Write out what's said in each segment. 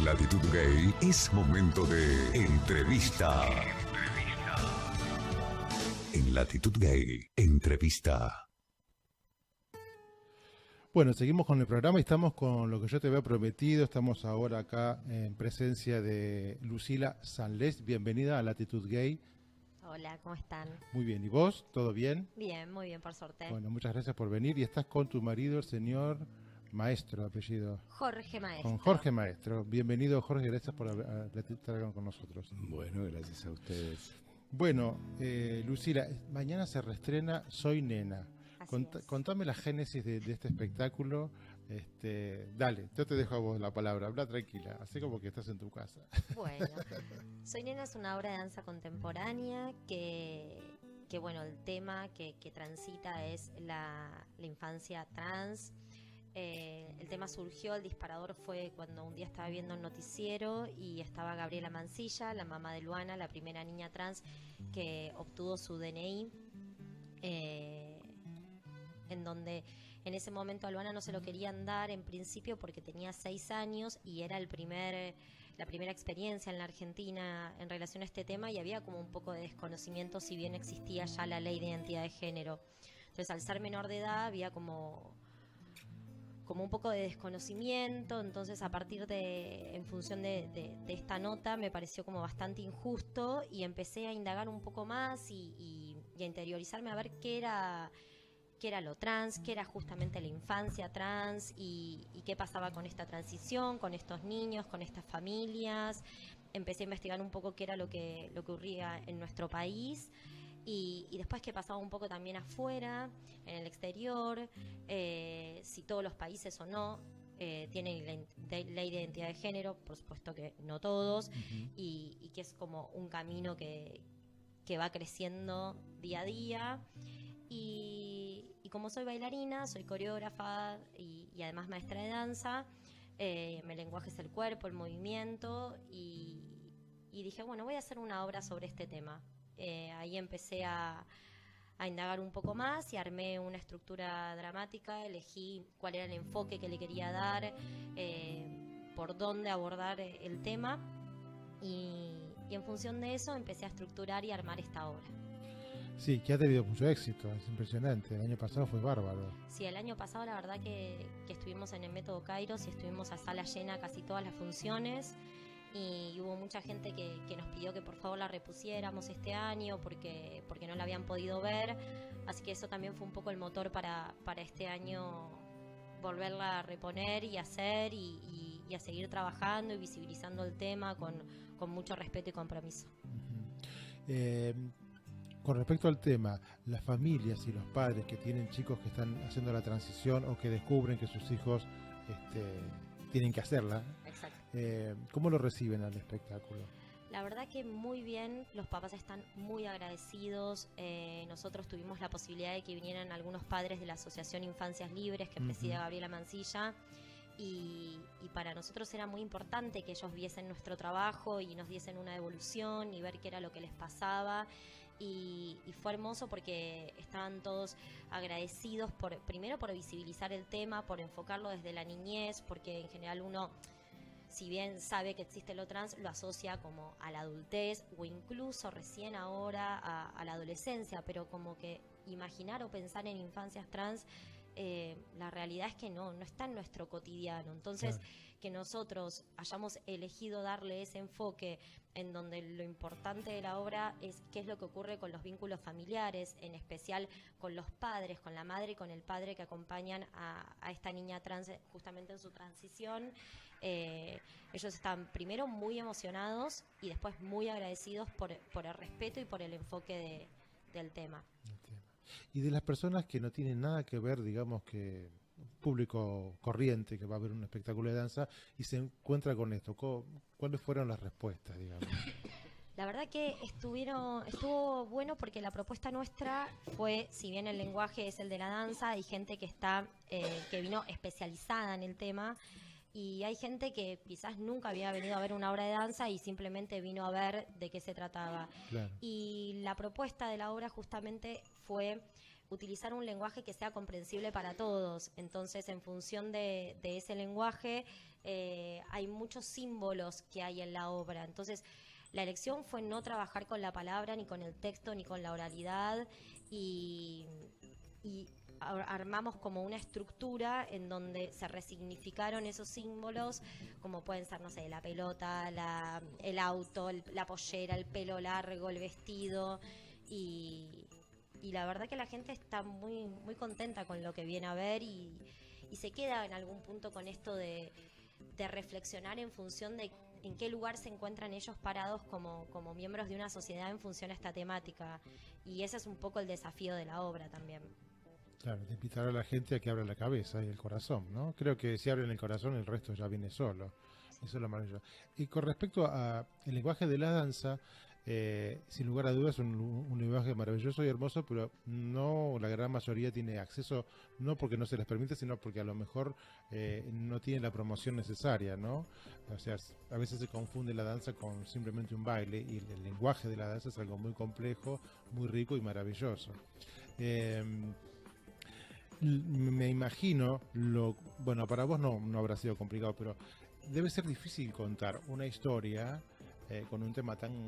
Latitud Gay es momento de entrevista. En Latitud Gay, entrevista. Bueno, seguimos con el programa y estamos con lo que yo te había prometido. Estamos ahora acá en presencia de Lucila Sanlés. Bienvenida a Latitud Gay. Hola, ¿cómo están? Muy bien, ¿y vos? ¿Todo bien? Bien, muy bien, por suerte. Bueno, muchas gracias por venir. Y estás con tu marido, el señor Maestro, apellido. Jorge Maestro. Con Jorge Maestro. Bienvenido, Jorge, gracias por estar acá con nosotros. Bueno, gracias a ustedes. Bueno, Lucila, mañana se reestrena Soy Nena. Es. Contame la génesis de este espectáculo. Dale, yo te dejo a vos la palabra, habla tranquila, así como que estás en tu casa. Bueno, Soy Nena es una obra de danza contemporánea que bueno, el tema que transita es la infancia trans. El tema surgió, el disparador fue cuando un día estaba viendo el noticiero y estaba Gabriela Mancilla, la mamá de Luana, la primera niña trans que obtuvo su DNI, en donde en ese momento a Luana no se lo querían dar en principio porque tenía 6 años y era la primera experiencia en la Argentina en relación a este tema, y había como un poco de desconocimiento si bien existía ya la ley de identidad de género. Entonces, al ser menor de edad había como un poco de desconocimiento. Entonces, en función de esta nota, me pareció como bastante injusto y empecé a indagar un poco más y a interiorizarme a ver qué era lo trans, qué era justamente la infancia trans y qué pasaba con esta transición, con estos niños, con estas familias. Empecé a investigar un poco qué era lo que ocurría en nuestro país. Y después qué pasaba un poco también afuera, en el exterior, si todos los países o no tienen ley de identidad de género. Por supuesto que no todos, y que es como un camino que va creciendo día a día. Y como soy bailarina, soy coreógrafa y además maestra de danza, mi lenguaje es el cuerpo, el movimiento, y dije, bueno, voy a hacer una obra sobre este tema. Ahí empecé a indagar un poco más y armé una estructura dramática, elegí cuál era el enfoque que le quería dar, por dónde abordar el tema, y en función de eso empecé a estructurar y armar esta obra. Sí, que ha tenido mucho éxito, es impresionante. El año pasado fue bárbaro. Sí, el año pasado la verdad que estuvimos en el Método Kairos y estuvimos a sala llena casi todas las funciones. Y hubo mucha gente que nos pidió que por favor la repusiéramos este año porque no la habían podido ver. Así que eso también fue un poco el motor para este año volverla a reponer y hacer y a seguir trabajando y visibilizando el tema con mucho respeto y compromiso. Con respecto al tema, las familias y los padres que tienen chicos que están haciendo la transición o que descubren que sus hijos tienen que hacerla. Exacto. ¿Cómo lo reciben al espectáculo? La verdad que muy bien, los papás están muy agradecidos. Nosotros tuvimos la posibilidad de que vinieran algunos padres de la Asociación Infancias Libres que preside Gabriela Mancilla, y para nosotros era muy importante que ellos viesen nuestro trabajo y nos diesen una devolución y ver qué era lo que les pasaba. Y fue hermoso porque estaban todos agradecidos primero por visibilizar el tema, por enfocarlo desde la niñez, porque en general uno, si bien sabe que existe lo trans, lo asocia como a la adultez o incluso recién ahora a la adolescencia, pero como que imaginar o pensar en infancias trans, la realidad es que no está en nuestro cotidiano. Entonces, claro, que nosotros hayamos elegido darle ese enfoque en donde lo importante de la obra es qué es lo que ocurre con los vínculos familiares, en especial con los padres, con la madre y con el padre que acompañan a esta niña trans justamente en su transición. Ellos están primero muy emocionados y después muy agradecidos por el respeto y por el enfoque del tema. Y de las personas que no tienen nada que ver, digamos que público corriente que va a ver un espectáculo de danza y se encuentra con esto, ¿cuáles fueron las respuestas, digamos? La verdad que estuvo bueno porque la propuesta nuestra fue, si bien el lenguaje es el de la danza, hay gente que vino especializada en el tema. Y hay gente que quizás nunca había venido a ver una obra de danza y simplemente vino a ver de qué se trataba. Claro. Y la propuesta de la obra justamente fue utilizar un lenguaje que sea comprensible para todos. Entonces, en función de ese lenguaje, hay muchos símbolos que hay en la obra. Entonces, la elección fue no trabajar con la palabra, ni con el texto, ni con la oralidad, y armamos como una estructura en donde se resignificaron esos símbolos, como pueden ser, no sé, la pelota, el auto, la pollera, el pelo largo, el vestido, y la verdad que la gente está muy, muy contenta con lo que viene a ver, y se queda en algún punto con esto de reflexionar en función de en qué lugar se encuentran ellos parados como miembros de una sociedad en función a esta temática, y ese es un poco el desafío de la obra también. Claro, de invitar a la gente a que abra la cabeza y el corazón, ¿no? Creo que si abren el corazón el resto ya viene solo. Eso es lo maravilloso. Y con respecto al lenguaje de la danza, sin lugar a dudas es un lenguaje maravilloso y hermoso, pero no la gran mayoría tiene acceso, no porque no se les permite, sino porque a lo mejor no tiene la promoción necesaria, ¿no? O sea, a veces se confunde la danza con simplemente un baile, y el lenguaje de la danza es algo muy complejo, muy rico y maravilloso. Me imagino, bueno, para vos no habrá sido complicado, pero debe ser difícil contar una historia con un tema tan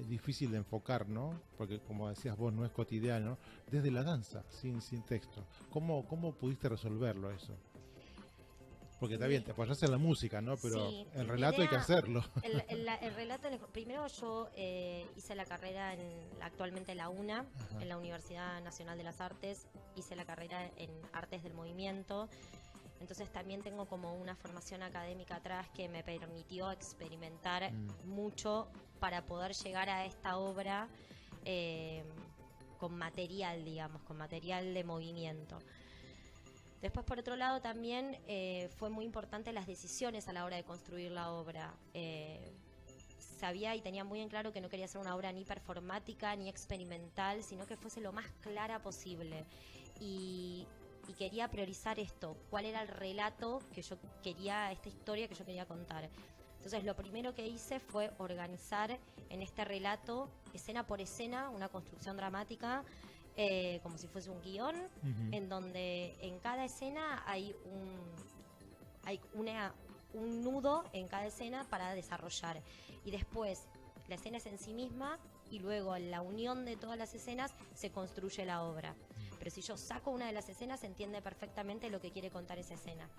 difícil de enfocar, ¿no? Porque como decías vos, no es cotidiano, desde la danza, sin texto. ¿Cómo pudiste resolverlo eso? Porque está bien, te apoyás en la música, ¿no? Pero sí, el relato hay que hacerlo. El relato, primero yo hice la carrera actualmente en la UNA, Ajá. en la Universidad Nacional de las Artes, hice la carrera en Artes del Movimiento, entonces también tengo como una formación académica atrás que me permitió experimentar mucho para poder llegar a esta obra con material, digamos, con material de movimiento. Después, por otro lado, también fue muy importante las decisiones a la hora de construir la obra. Sabía y tenía muy en claro que no quería hacer una obra ni performática ni experimental, sino que fuese lo más clara posible. Y quería priorizar esto, cuál era el relato que yo quería, esta historia que yo quería contar. Entonces, lo primero que hice fue organizar en este relato, escena por escena, una construcción dramática, como si fuese un guión, en donde en cada escena hay un nudo en cada escena para desarrollar, y después la escena es en sí misma, y luego en la unión de todas las escenas se construye la obra. Pero si yo saco una de las escenas, se entiende perfectamente lo que quiere contar esa escena.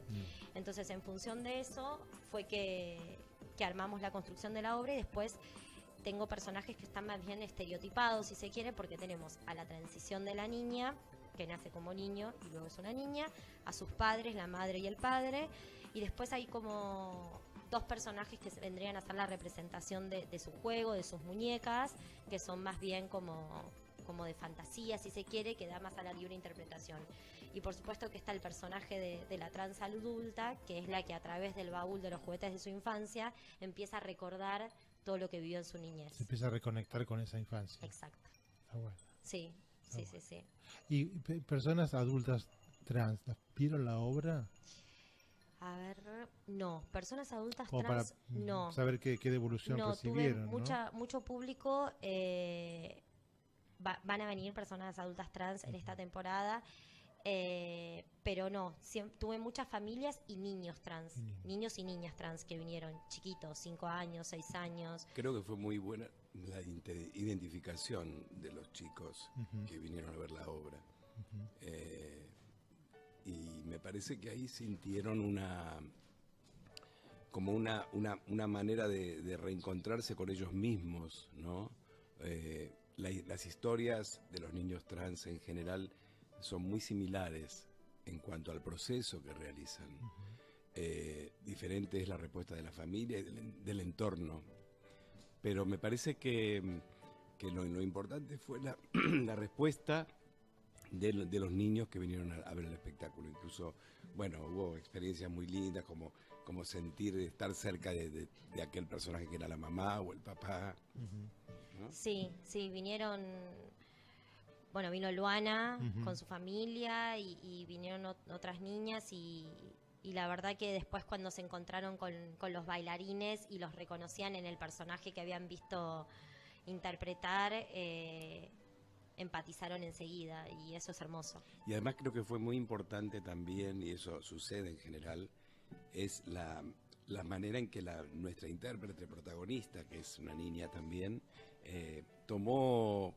Entonces, en función de eso fue que armamos la construcción de la obra, y después tengo personajes que están más bien estereotipados, si se quiere, porque tenemos a la transición de la niña, que nace como niño y luego es una niña, a sus padres, la madre y el padre, y después hay como dos personajes que vendrían a ser la representación de su juego, de sus muñecas, que son más bien como de fantasía, si se quiere, que da más a la libre interpretación. Y por supuesto que está el personaje de la trans adulta, que es la que a través del baúl de los juguetes de su infancia empieza a recordar todo lo que vivió en su niñez. Se empieza a reconectar con esa infancia. Exacto. Está bueno. Sí, Está sí, bueno. sí, sí. ¿Y personas adultas trans vieron la obra? A ver, no, personas adultas Como trans, para no. saber qué devolución No, recibieron, tuve mucho público, van a venir personas adultas trans en esta temporada, pero no, tuve muchas familias y niños trans, niños y niñas trans que vinieron, chiquitos, 5 años, 6 años. Creo que fue muy buena la identificación de los chicos que vinieron a ver la obra. Y me parece que ahí sintieron una manera de reencontrarse con ellos mismos, ¿no? Las historias de los niños trans en general son muy similares en cuanto al proceso que realizan. Diferente es la respuesta de la familia y del entorno. Pero me parece que lo importante fue la respuesta de los niños que vinieron a ver el espectáculo. Incluso, bueno, hubo experiencias muy lindas como sentir estar cerca de aquel personaje que era la mamá o el papá. ¿No? Sí, vinieron, bueno, vino Luana con su familia y vinieron otras niñas, y la verdad que después cuando se encontraron con los bailarines y los reconocían en el personaje que habían visto interpretar, empatizaron enseguida y eso es hermoso. Y además creo que fue muy importante también, y eso sucede en general, es la manera en que nuestra intérprete protagonista, que es una niña también, tomó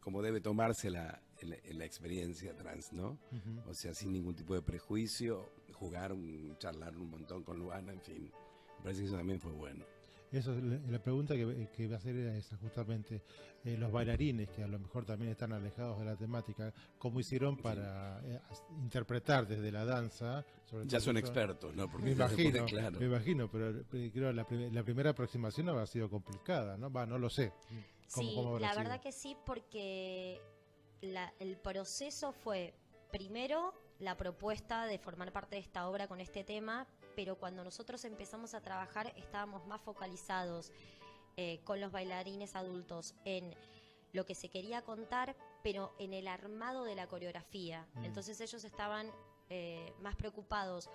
como debe tomarse en la experiencia trans, ¿no? O sea, sin ningún tipo de prejuicio, jugar, charlar un montón con Luana, en fin. Me parece que eso también fue bueno. Eso es la pregunta que iba a hacer era esa, justamente. Los bailarines, que a lo mejor también están alejados de la temática, ¿cómo hicieron para interpretar desde la danza? Ya son expertos, ¿no? Porque me imagino, pero creo la primera aproximación habrá sido complicada, ¿no? No lo sé. Sí, la verdad que sí, porque el proceso fue, primero, la propuesta de formar parte de esta obra con este tema, pero cuando nosotros empezamos a trabajar estábamos más focalizados con los bailarines adultos en lo que se quería contar, pero en el armado de la coreografía. Entonces ellos estaban más preocupados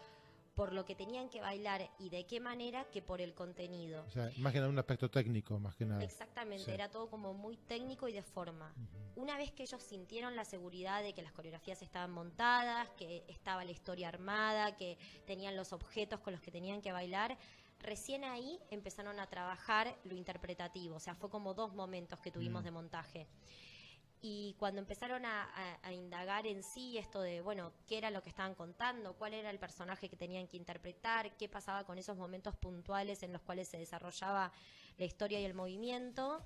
por lo que tenían que bailar y de qué manera que por el contenido. O sea, más que nada un aspecto técnico, más que nada. Exactamente, era todo como muy técnico y de forma. Una vez que ellos sintieron la seguridad de que las coreografías estaban montadas, que estaba la historia armada, que tenían los objetos con los que tenían que bailar, recién ahí empezaron a trabajar lo interpretativo. O sea, fue como 2 momentos que tuvimos de montaje. Y cuando empezaron a indagar en sí esto de, bueno, qué era lo que estaban contando, cuál era el personaje que tenían que interpretar, qué pasaba con esos momentos puntuales en los cuales se desarrollaba la historia y el movimiento,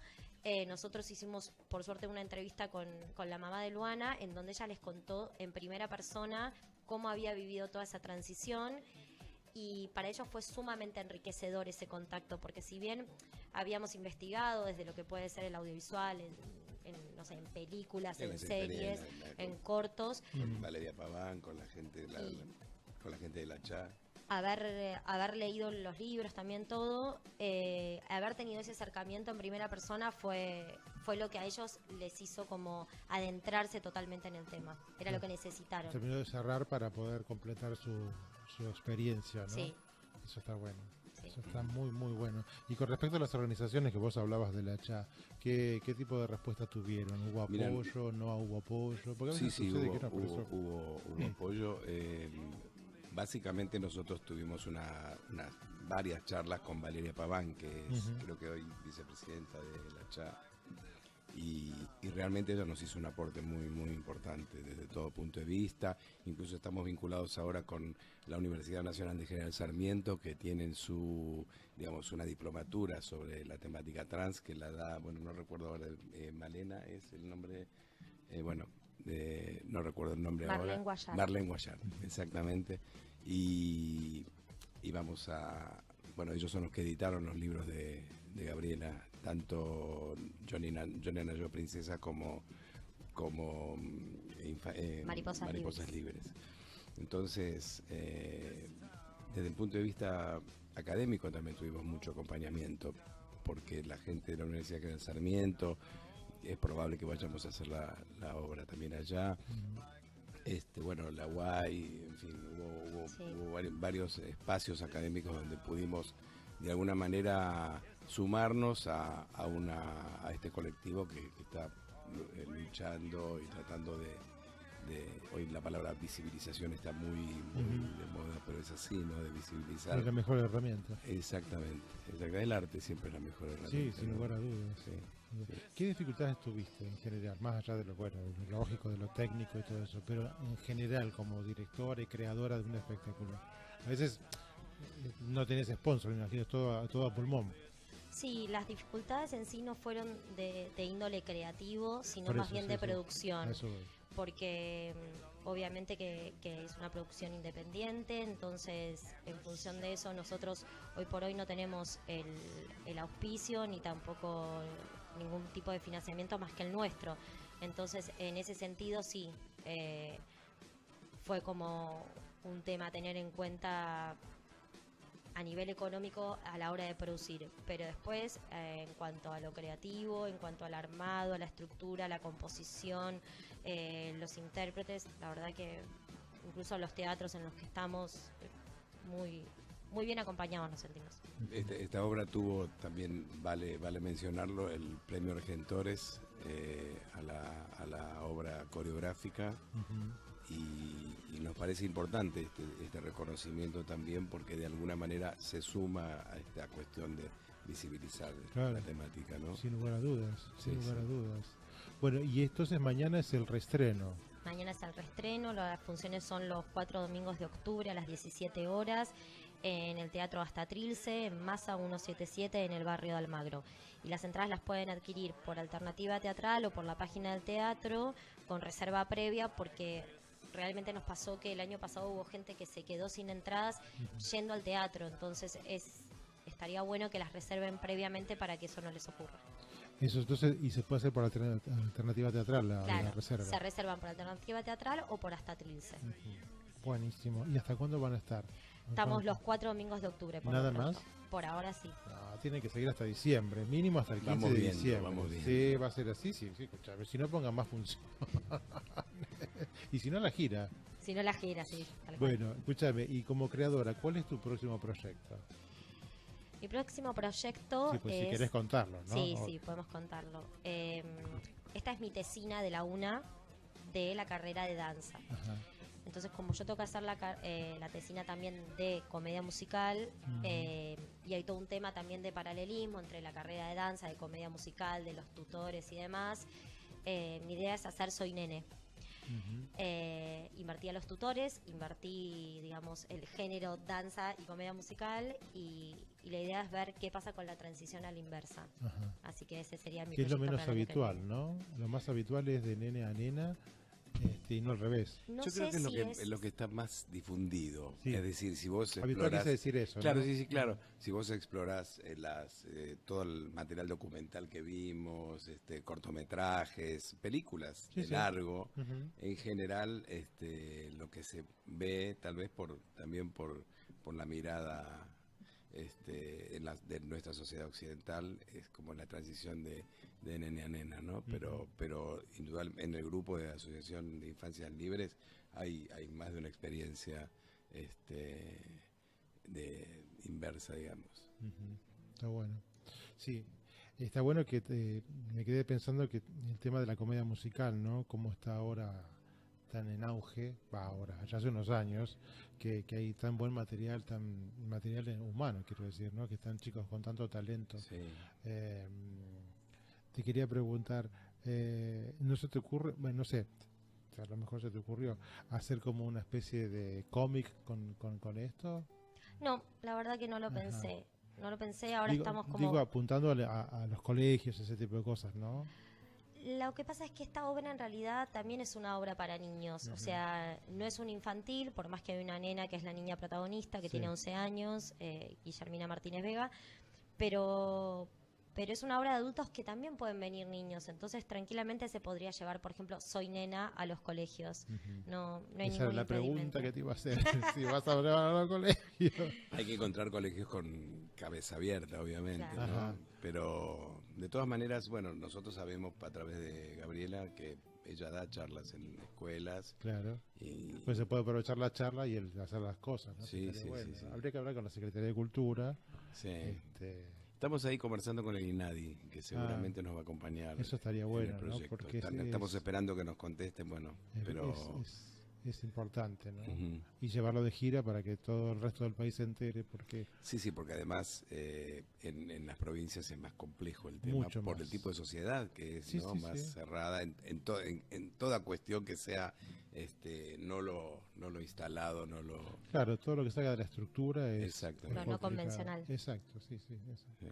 nosotros hicimos, por suerte, una entrevista con la mamá de Luana, en donde ella les contó en primera persona cómo había vivido toda esa transición. Y para ellos fue sumamente enriquecedor ese contacto, porque si bien habíamos investigado desde lo que puede ser el audiovisual, no sé, en películas, en series, en cortos. Con Valeria Paván, con la gente de la CHA. Haber leído los libros también todo, haber tenido ese acercamiento en primera persona fue lo que a ellos les hizo como adentrarse totalmente en el tema. Era lo que necesitaron. Terminó de cerrar para poder completar su experiencia, ¿no? Sí. Eso está bueno. Sí. Eso está muy, muy bueno. Y con respecto a las organizaciones que vos hablabas de la CHA, ¿qué tipo de respuesta tuvieron? ¿Hubo apoyo? ¿No hubo apoyo? Porque a veces sí, sucede hubo, que no, por eso... hubo apoyo. Básicamente nosotros tuvimos varias charlas con Valeria Paván, que es creo que hoy vicepresidenta de la CHA, y realmente ella nos hizo un aporte muy, muy importante desde todo punto de vista. Incluso estamos vinculados ahora con la Universidad Nacional de General Sarmiento, que tienen una diplomatura sobre la temática trans, que la da, bueno, no recuerdo ahora, Malena es el nombre, no recuerdo el nombre ahora. Marlene Guayar, exactamente. Y vamos a, bueno, ellos son los que editaron los libros de Gabriela, tanto Jonina Yo Princesa como Mariposas Libres. Entonces, desde el punto de vista académico también tuvimos mucho acompañamiento, porque la gente de la Universidad de Sarmiento, es probable que vayamos a hacer la obra también allá. La UAI, en fin, hubo varios espacios académicos donde pudimos de alguna manera sumarnos a este colectivo que está luchando y tratando de hoy la palabra visibilización está muy de moda, pero es así, ¿no? De visibilizar. Es la mejor herramienta. Exactamente. El arte siempre es la mejor herramienta. Sí, sin lugar a dudas. Sí. ¿Qué dificultades tuviste en general, más allá de lo lógico, de lo técnico y todo eso, pero en general como directora y creadora de un espectáculo? A veces no tenés sponsor, me imagino, todo a pulmón. Sí, las dificultades en sí no fueron de índole creativo, sino más bien de producción. Porque obviamente que es una producción independiente, entonces en función de eso nosotros hoy por hoy no tenemos el auspicio ni tampoco ningún tipo de financiamiento más que el nuestro. Entonces en ese sentido sí, fue como un tema a tener en cuenta a nivel económico a la hora de producir, pero después en cuanto a lo creativo, en cuanto al armado, a la estructura, a la composición, los intérpretes, la verdad que incluso los teatros en los que estamos, muy, muy bien acompañados nos sentimos. Esta obra tuvo también, vale mencionarlo, el premio Argentores a la obra coreográfica. Y nos parece importante este reconocimiento también, porque de alguna manera se suma a esta cuestión de visibilizar la temática, ¿no? Sin lugar a dudas, sin lugar a dudas. Bueno, y entonces mañana es el reestreno. Mañana es el reestreno, las funciones son los 4 domingos de octubre a las 17 horas en el Teatro Hasta Trilce, en Masa 177 en el barrio de Almagro. Y las entradas las pueden adquirir por alternativa teatral o por la página del teatro con reserva previa, porque realmente nos pasó que el año pasado hubo gente que se quedó sin entradas yendo al teatro, entonces estaría bueno que las reserven previamente para que eso no les ocurra. Eso entonces, y se puede hacer por alternativa teatral la reserva. Se reservan por alternativa teatral o por Hasta Trilce. Buenísimo. ¿Y hasta cuándo van a estar? Estamos los 4 domingos de octubre. ¿Nada más? Por ahora sí. No, tiene que seguir hasta diciembre, mínimo hasta el 15 de diciembre. Vamos bien. Sí, va a ser así, sí, escuchame. Si no, pongan más funciones. Y si no, la gira. Si no, la gira, sí. Bueno, escúchame, y como creadora, ¿cuál es tu próximo proyecto? Mi próximo proyecto sí, pues es... si querés contarlo, ¿no? Sí, podemos contarlo. Esta es mi tesina de la UNA de la carrera de danza. Ajá. Entonces, como yo tengo que hacer la tesina también de comedia musical, y hay todo un tema también de paralelismo entre la carrera de danza, de comedia musical, de los tutores y demás, mi idea es hacer Soy Nene. Invertí a los tutores, invertí, digamos, el género danza y comedia musical, y la idea es ver qué pasa con la transición a la inversa. Ajá. Así que ese sería mi que es lo proyecto menos para el año que habitual, viene. ¿no? Lo más habitual es de nene a nena, y no al revés. No Yo sé creo que es si lo que está más difundido. Sí. Es decir, si vos Habitual explorás... quise decir eso, Claro, ¿no? sí, claro. Si vos explorás todo el material documental que vimos, cortometrajes, películas de largo, en general lo que se ve, tal vez también por la mirada de nuestra sociedad occidental, es como la transición de nene a nena, ¿no? Pero indudablemente en el grupo de Asociación de Infancias Libres hay más de una experiencia de inversa, digamos. Está bueno. Sí, está bueno que me quedé pensando que el tema de la comedia musical, ¿no? Cómo está ahora tan en auge, ya hace unos años, que hay tan buen material, humano, quiero decir, ¿no? Que están chicos con tanto talento. Sí. Te quería preguntar, ¿no se te ocurre, bueno, no sé, a lo mejor se te ocurrió hacer como una especie de cómic con esto? No, la verdad que no lo pensé. No lo pensé, ahora Digo, estamos como... Digo, apuntando a los colegios, ese tipo de cosas, ¿no? Lo que pasa es que esta obra en realidad también es una obra para niños, o sea, no es un infantil, por más que hay una nena que es la niña protagonista, que tiene 11 años, Guillermina Martínez Vega, pero es una obra de adultos que también pueden venir niños, entonces tranquilamente se podría llevar, por ejemplo, Soy Nena a los colegios. No hay Esa ningún es la impedimento. pregunta que te iba a hacer, si vas a hablar a los colegios. Hay que encontrar colegios con cabeza abierta, obviamente, Claro. ¿no? Ajá. Pero de todas maneras, bueno, nosotros sabemos a través de Gabriela que ella da charlas en escuelas. Claro. Y Pues se puede aprovechar la charla y hacer las cosas, ¿no? Sí, Estaría sí, bueno. sí. Habría que hablar con la Secretaría de Cultura. sí. Estamos Estamos ahí conversando con el INADI, que seguramente nos va a acompañar. eso estaría en bueno, el ¿no? proyecto. Porque Estamos esperando que nos contesten, bueno, pero... es importante, ¿no? Ujú. Y llevarlo de gira para que todo el resto del país se entere, porque Sí, porque además en las provincias es más complejo el tema, Mucho por más. el tipo de sociedad que es, Sí, ¿no? sí, Más sí. cerrada en toda cuestión que sea no lo instalado, no lo... claro, todo lo que salga de la estructura es Exacto. Lo no complicado. convencional. Exacto, sí, eso. Sí.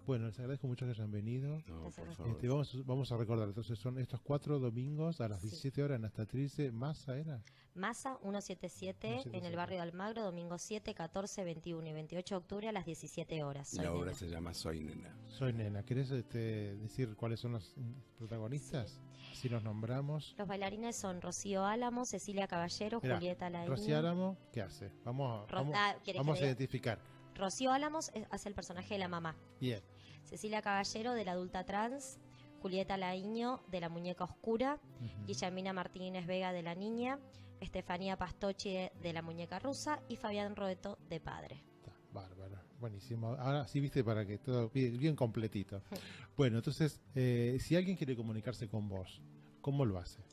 Bueno, les agradezco mucho que hayan venido. No, Gracias. por favor. Vamos a recordar, entonces son estos 4 domingos a las Sí. 17 horas en Hasta Trilce. ¿Masa era? Masa 177 en el barrio de Almagro, domingo 7, 14, 21 y 28 de octubre a las 17 horas. Y Soy la obra Nena. se llama Soy Nena. Soy Nena. ¿Querés decir cuáles son los protagonistas? Si los nombramos. Los bailarines son Rocío Álamo, Cecilia Caballero, Mirá, Julieta Laín. Rocío Álamo, ¿qué hace? Vamos ¿querés a que le- identificar. Rocío Álamos hace el personaje de la mamá. Bien. Cecilia Caballero de la adulta trans, Julieta Laíño de la muñeca oscura, Ujú. Guillermina Martínez Vega de la niña, Estefanía Pastochi de la muñeca rusa y Fabián Roeto de padre. Está. Bárbaro, buenísimo. Ahora sí, viste, para que todo bien completito. Bueno, entonces, si alguien quiere comunicarse con vos, ¿cómo lo hace?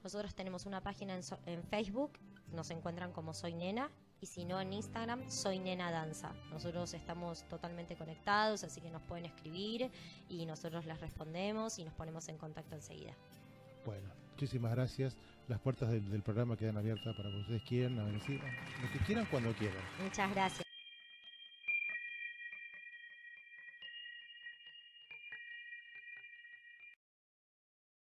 Nosotros tenemos una página en Facebook, nos encuentran como Soy Nena, y si no en Instagram, Soy Nena Danza. Nosotros estamos totalmente conectados, así que nos pueden escribir y nosotros les respondemos y nos ponemos en contacto enseguida. Bueno, muchísimas gracias. Las puertas del programa quedan abiertas para que ustedes quieran, a ver, lo que quieran cuando quieran. Muchas gracias.